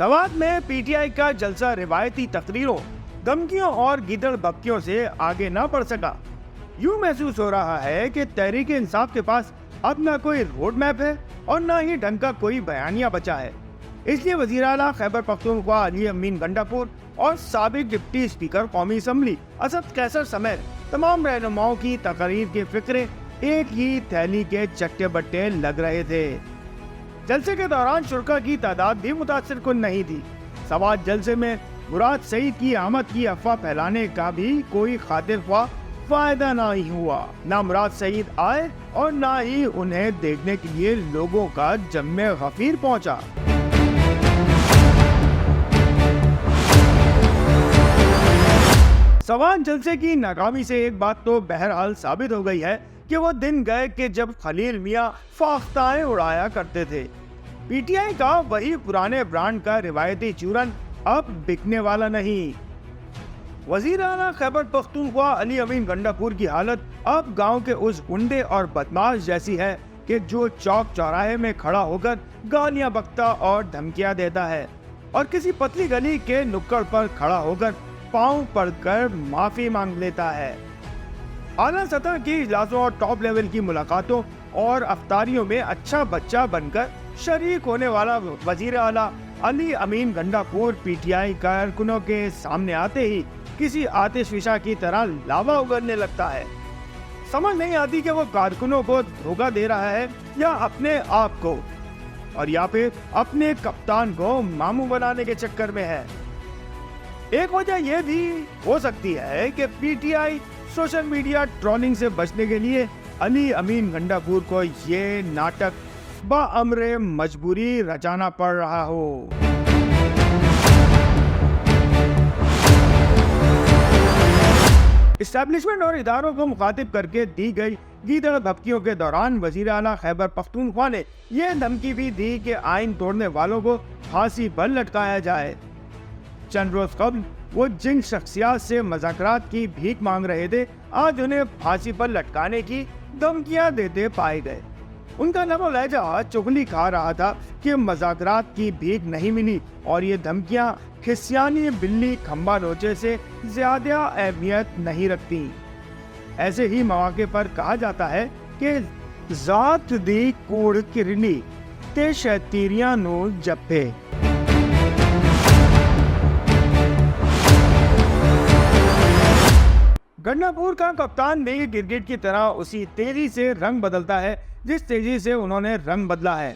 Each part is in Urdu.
سوات میں پی ٹی آئی کا جلسہ روایتی تقریروں، دھمکیوں اور گیدڑ بھبکیوں سے آگے نہ بڑھ سکا۔ یوں محسوس ہو رہا ہے کہ تحریک انصاف کے پاس اب نہ کوئی روڈ میپ ہے اور نہ ہی ڈھنگ کا کوئی بیانیہ بچا ہے۔ اس لیے وزیر اعلیٰ خیبر پختونخوا علی امین گنڈاپور اور سابق ڈپٹی اسپیکر قومی اسمبلی اسد قیصر سمیت تمام رہنماؤں کی تقاریر کے فقرے ایک ہی تھیلی کے چٹے بٹے لگ رہے تھے۔ جلسے کے دوران شرکا کی تعداد بھی متاثر کن نہیں تھی۔ سوات جلسے میں مراد سعید کی آمد کی افواہ پھیلانے کا بھی کوئی خاطر خواہ فائدہ نہیں ہوا۔ نہ مراد سعید آئے اور نہ ہی انہیں دیکھنے کے لیے لوگوں کا جم غفیر پہنچا۔ سوات جلسے کی ناکامی سے ایک بات تو بہرحال ثابت ہو گئی ہے کہ وہ دن گئے کہ جب خلیل میاں فاختائیں اڑایا کرتے تھے۔ پی ٹی آئی کا وہی پرانے برانڈ کا روایتی چورن اب بکنے والا نہیں۔ وزیر اعلیٰ خیبر پختونخوا علی امین گنڈاپور کی حالت اب گاؤں کے اس گنڈے اور بدماش جیسی ہے کہ جو چوک چوراہے میں کھڑا ہو کر گالیاں بکتا اور دھمکیاں دیتا ہے اور کسی پتلی گلی کے نکڑ پر کھڑا ہو کر پاؤں پڑ کر معافی مانگ لیتا ہے۔ اعلیٰ سطح کی اجلاسوں اور ٹاپ لیول کی ملاقاتوں اور افطاریوں میں اچھا بچہ بن کر شریک ہونے والا وزیر اعلیٰ علی امین گنڈاپور پی ٹی آئی کارکنوں کے سامنے آتے ہی کسی آتش فشاں کی طرح لاوا اگلنے لگتا ہے۔ سمجھ نہیں آتی کہ وہ کارکنوں کو دھوکہ دے رہا ہے یا اپنے آپ کو، اور یا پھر اپنے کپتان کو ماموں بنانے کے چکر میں ہے۔ ایک وجہ یہ بھی ہو سکتی ہے کہ P T I social media trolling سے بچنے کے لیے علی امین گنڈاپور کو یہ ناٹک بامر مجبوری رچانا پڑ رہا ہو۔ اسٹیبلشمنٹ اور اداروں کو مخاطب کر کے دی گئی گیدڑ بھبکیوں کے دوران وزیر اعلیٰ خیبر پختونخوا نے یہ دھمکی بھی دی کہ آئین توڑنے والوں کو پھانسی پر لٹکایا جائے۔ چند روز قبل وہ جن شخصیات سے مذاکرات کی بھیک مانگ رہے تھے آج انہیں پھانسی پر لٹکانے کی دھمکیاں دیتے پائے گئے۔ ان کا لب و لہجہ چغلی کھا رہا تھا کہ مذاکرات کی بھیک نہیں ملی اور یہ دھمکیاں کھسیانی بلی کھمبا نوچے سے زیادہ اہمیت نہیں رکھتی۔ ایسے ہی مواقع پر کہا جاتا ہے کہ ذات دی کوڑ کرنی تے شیطیریاں نو جپے۔ گنڈاپور کا کپتان بھی کرکٹ کی طرح اسی تیزی سے رنگ بدلتا ہے جس تیزی سے انہوں نے رنگ بدلا ہے۔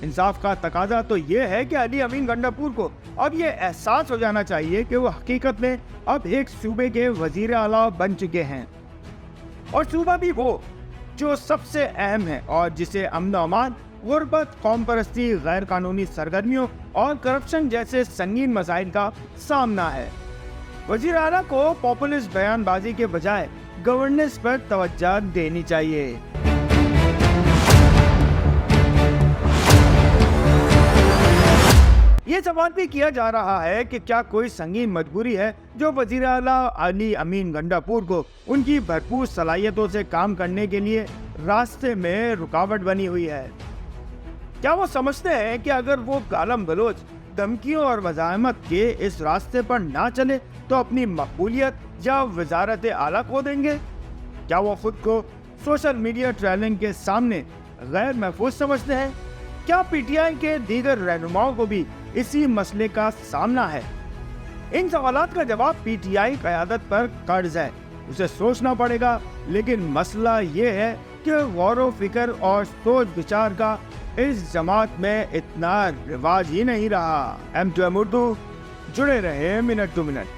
انصاف کا تقاضا تو یہ ہے کہ علی امین گنڈاپور کو اب یہ احساس ہو جانا چاہیے کہ وہ حقیقت میں اب ایک صوبے کے وزیر اعلیٰ بن چکے ہیں، اور صوبہ بھی وہ جو سب سے اہم ہے اور جسے امن و امان، غربت، قوم پرستی، غیر قانونی سرگرمیوں اور کرپشن جیسے سنگین مسائل کا سامنا ہے۔ وزیر اعلیٰ کو پاپولسٹ بیان بازی کے بجائے گورننس پر توجہ دینی چاہیے۔ یہ سوال بھی کیا جا رہا ہے کہ کیا کوئی سنگین مجبوری ہے جو وزیر اعلیٰ علی امین گنڈاپور کو ان کی بھرپور صلاحیتوں سے کام کرنے کے لیے راستے میں رکاوٹ بنی ہوئی ہے؟ کیا وہ سمجھتے ہیں کہ اگر وہ گالم گلوچ، دھمکیوں اور مزاحمت کے اس راستے پر نہ چلے تو اپنی مقبولیت یا وزارت اعلیٰ کھو دیں گے؟ کیا وہ خود کو سوشل میڈیا ٹرولنگ کے سامنے غیر محفوظ سمجھتے ہیں؟ کیا پی ٹی آئی کے دیگر رہنماؤں کو بھی اسی مسئلے کا سامنا ہے؟ ان سوالات کا جواب پی ٹی آئی قیادت پر قرض ہے، اسے سوچنا پڑے گا، لیکن مسئلہ یہ ہے کہ غور و فکر اور سوچ بچار کا اس جماعت میں اتنا رواج ہی نہیں رہا۔ M2M اردو، جڑے رہے منٹ ٹو منٹ۔